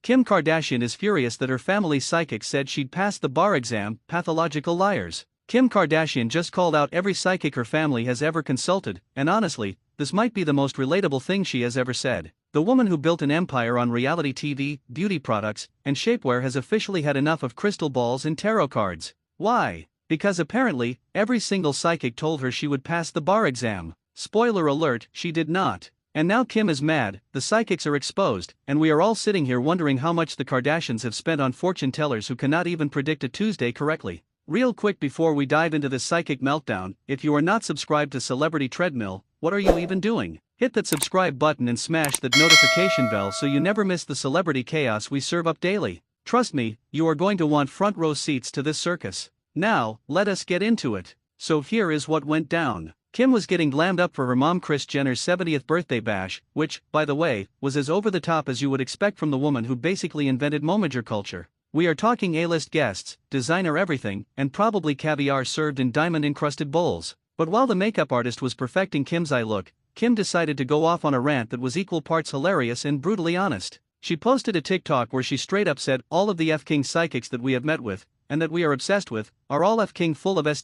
Kim Kardashian is furious that her family's psychic said she'd pass the bar exam. Pathological liars. Kim Kardashian just called out every psychic her family has ever consulted, and honestly, this might be the most relatable thing she has ever said. The woman who built an empire on reality TV, beauty products, and shapewear has officially had enough of crystal balls and tarot cards. Why? Because apparently, every single psychic told her she would pass the bar exam. Spoiler alert, she did not. And now Kim is mad, the psychics are exposed, and we are all sitting here wondering how much the Kardashians have spent on fortune tellers who cannot even predict a Tuesday correctly. Real quick before we dive into this psychic meltdown, if you are not subscribed to Celebrity Treadmill, what are you even doing? Hit that subscribe button and smash that notification bell so you never miss the celebrity chaos we serve up daily. Trust me, you are going to want front row seats to this circus. Now, let us get into it. So here is what went down. Kim was getting glammed up for her mom Kris Jenner's 70th birthday bash, which, by the way, was as over the top as you would expect from the woman who basically invented momager culture. We are talking A-list guests, designer everything, and probably caviar served in diamond-encrusted bowls. But while the makeup artist was perfecting Kim's eye look, Kim decided to go off on a rant that was equal parts hilarious and brutally honest. She posted a TikTok where she straight up said all of the F-King psychics that we have met with, and that we are obsessed with, are all F-King full of S-.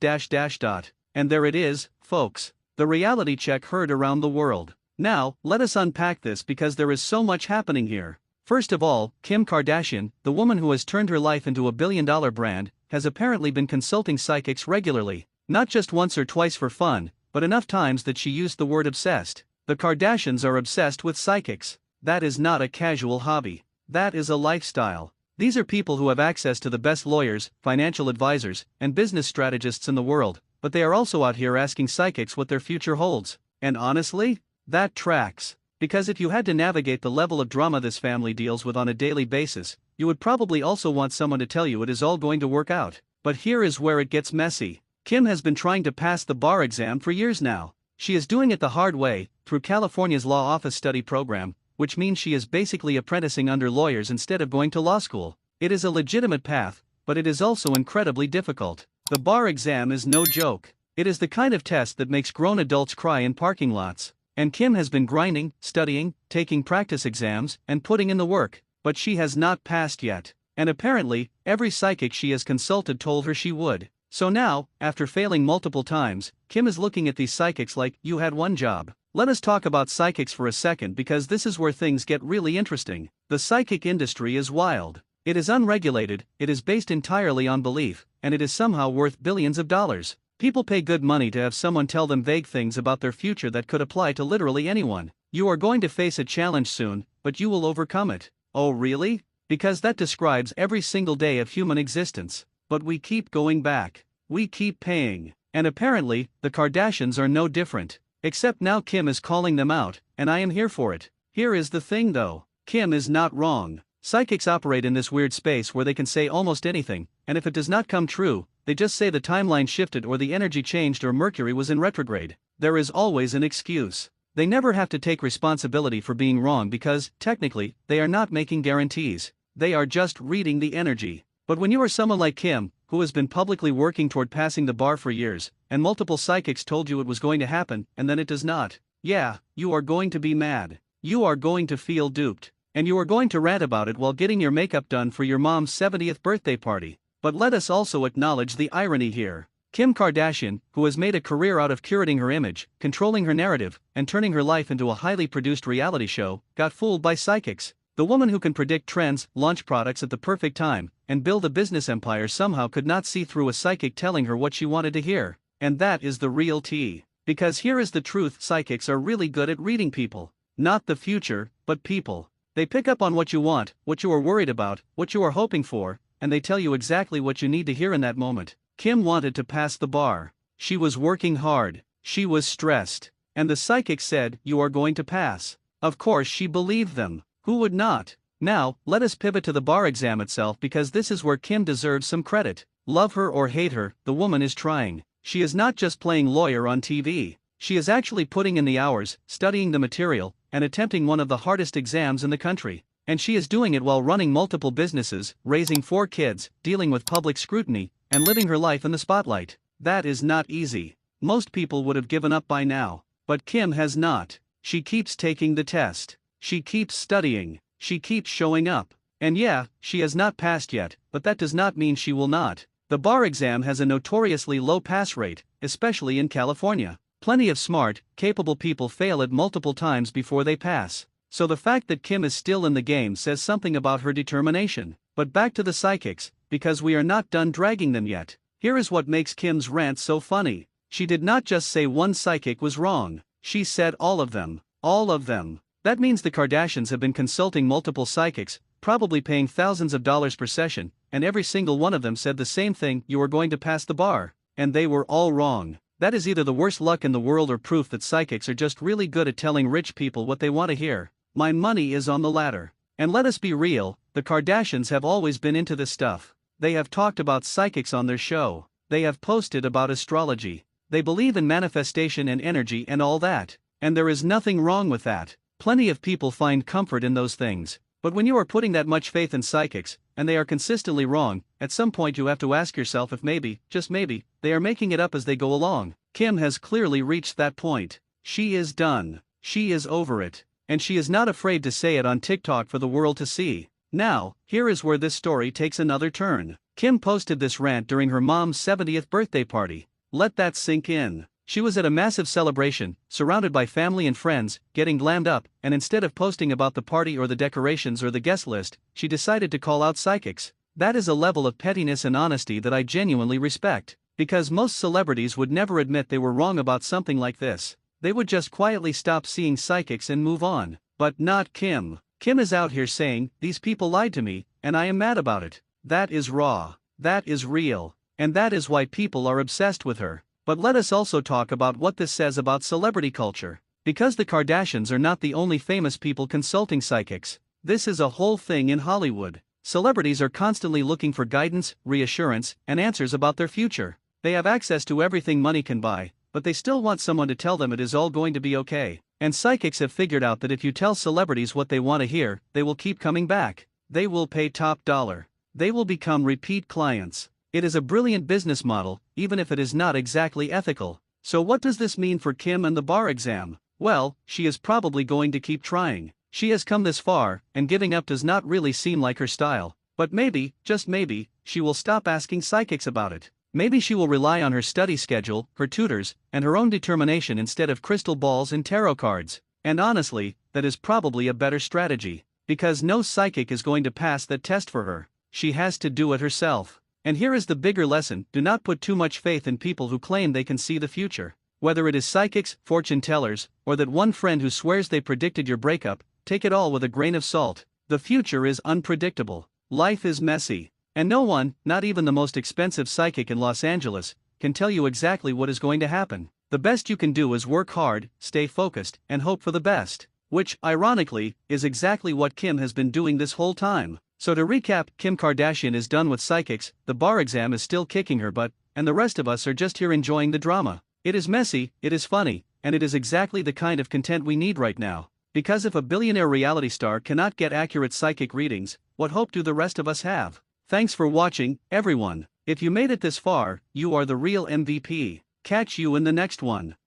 And there it is, folks. The reality check heard around the world. Now, let us unpack this because there is so much happening here. First of all, Kim Kardashian, the woman who has turned her life into a billion-dollar brand, has apparently been consulting psychics regularly. Not just once or twice for fun, but enough times that she used the word obsessed. The Kardashians are obsessed with psychics. That is not a casual hobby. That is a lifestyle. These are people who have access to the best lawyers, financial advisors, and business strategists in the world, but they are also out here asking psychics what their future holds. And honestly, that tracks. Because if you had to navigate the level of drama this family deals with on a daily basis, you would probably also want someone to tell you it is all going to work out. But here is where it gets messy. Kim has been trying to pass the bar exam for years now. She is doing it the hard way, through California's law office study program, which means she is basically apprenticing under lawyers instead of going to law school. It is a legitimate path, but it is also incredibly difficult. The bar exam is no joke. It is the kind of test that makes grown adults cry in parking lots. And Kim has been grinding, studying, taking practice exams, and putting in the work, but she has not passed yet. And apparently, every psychic she has consulted told her she would. So now, after failing multiple times, Kim is looking at these psychics like, you had one job. Let us talk about psychics for a second because this is where things get really interesting. The psychic industry is wild. It is unregulated, it is based entirely on belief, and it is somehow worth billions of dollars. People pay good money to have someone tell them vague things about their future that could apply to literally anyone. You are going to face a challenge soon, but you will overcome it. Oh really? Because that describes every single day of human existence. But we keep going back. We keep paying. And apparently, the Kardashians are no different. Except now Kim is calling them out, and I am here for it. Here is the thing though. Kim is not wrong. Psychics operate in this weird space where they can say almost anything, and if it does not come true, they just say the timeline shifted or the energy changed or Mercury was in retrograde. There is always an excuse. They never have to take responsibility for being wrong because, technically, they are not making guarantees. They are just reading the energy. But when you are someone like Kim, who has been publicly working toward passing the bar for years, and multiple psychics told you it was going to happen, and then it does not, yeah, you are going to be mad. You are going to feel duped. And you are going to rant about it while getting your makeup done for your mom's 70th birthday party. But let us also acknowledge the irony here. Kim Kardashian, who has made a career out of curating her image, controlling her narrative, and turning her life into a highly produced reality show, got fooled by psychics. The woman who can predict trends, launch products at the perfect time, and build a business empire somehow could not see through a psychic telling her what she wanted to hear. And that is the real tea. Because here is the truth: psychics are really good at reading people. Not the future, but people. They pick up on what you want, what you are worried about, what you are hoping for, and they tell you exactly what you need to hear in that moment. Kim wanted to pass the bar. She was working hard. She was stressed. And the psychic said, you are going to pass. Of course she believed them. Who would not? Now, let us pivot to the bar exam itself because this is where Kim deserves some credit. Love her or hate her, the woman is trying. She is not just playing lawyer on TV. She is actually putting in the hours, studying the material, and attempting one of the hardest exams in the country. And she is doing it while running multiple businesses, raising 4 kids, dealing with public scrutiny, and living her life in the spotlight. That is not easy. Most people would have given up by now. But Kim has not. She keeps taking the test. She keeps studying. She keeps showing up. And yeah, she has not passed yet, but that does not mean she will not. The bar exam has a notoriously low pass rate, especially in California. Plenty of smart, capable people fail it multiple times before they pass. So the fact that Kim is still in the game says something about her determination. But back to the psychics, because we are not done dragging them yet. Here is what makes Kim's rant so funny. She did not just say one psychic was wrong, she said all of them. All of them. That means the Kardashians have been consulting multiple psychics, probably paying thousands of dollars per session, and every single one of them said the same thing: you are going to pass the bar. And they were all wrong. That is either the worst luck in the world or proof that psychics are just really good at telling rich people what they want to hear. My money is on the latter. And let us be real, the Kardashians have always been into this stuff. They have talked about psychics on their show. They have posted about astrology. They believe in manifestation and energy and all that. And there is nothing wrong with that. Plenty of people find comfort in those things. But when you are putting that much faith in psychics, and they are consistently wrong, at some point you have to ask yourself if maybe, just maybe, they are making it up as they go along. Kim has clearly reached that point. She is done. She is over it. And she is not afraid to say it on TikTok for the world to see. Now, here is where this story takes another turn. Kim posted this rant during her mom's 70th birthday party. Let that sink in. She was at a massive celebration, surrounded by family and friends, getting glammed up, and instead of posting about the party or the decorations or the guest list, she decided to call out psychics. That is a level of pettiness and honesty that I genuinely respect. Because most celebrities would never admit they were wrong about something like this. They would just quietly stop seeing psychics and move on. But not Kim. Kim is out here saying, these people lied to me, and I am mad about it. That is raw. That is real. And that is why people are obsessed with her. But let us also talk about what this says about celebrity culture. Because the Kardashians are not the only famous people consulting psychics. This is a whole thing in Hollywood. Celebrities are constantly looking for guidance, reassurance, and answers about their future. They have access to everything money can buy, but they still want someone to tell them it is all going to be okay. And psychics have figured out that if you tell celebrities what they want to hear, they will keep coming back. They will pay top dollar. They will become repeat clients. It is a brilliant business model, even if it is not exactly ethical. So what does this mean for Kim and the bar exam? Well, she is probably going to keep trying. She has come this far, and giving up does not really seem like her style. But maybe, just maybe, she will stop asking psychics about it. Maybe she will rely on her study schedule, her tutors, and her own determination instead of crystal balls and tarot cards. And honestly, that is probably a better strategy. Because no psychic is going to pass that test for her. She has to do it herself. And here is the bigger lesson: do not put too much faith in people who claim they can see the future. Whether it is psychics, fortune tellers, or that one friend who swears they predicted your breakup, take it all with a grain of salt. The future is unpredictable. Life is messy. And no one, not even the most expensive psychic in Los Angeles, can tell you exactly what is going to happen. The best you can do is work hard, stay focused, and hope for the best. Which, ironically, is exactly what Kim has been doing this whole time. So to recap, Kim Kardashian is done with psychics, the bar exam is still kicking her butt, and the rest of us are just here enjoying the drama. It is messy, it is funny, and it is exactly the kind of content we need right now. Because if a billionaire reality star cannot get accurate psychic readings, what hope do the rest of us have? Thanks for watching, everyone. If you made it this far, you are the real MVP. Catch you in the next one.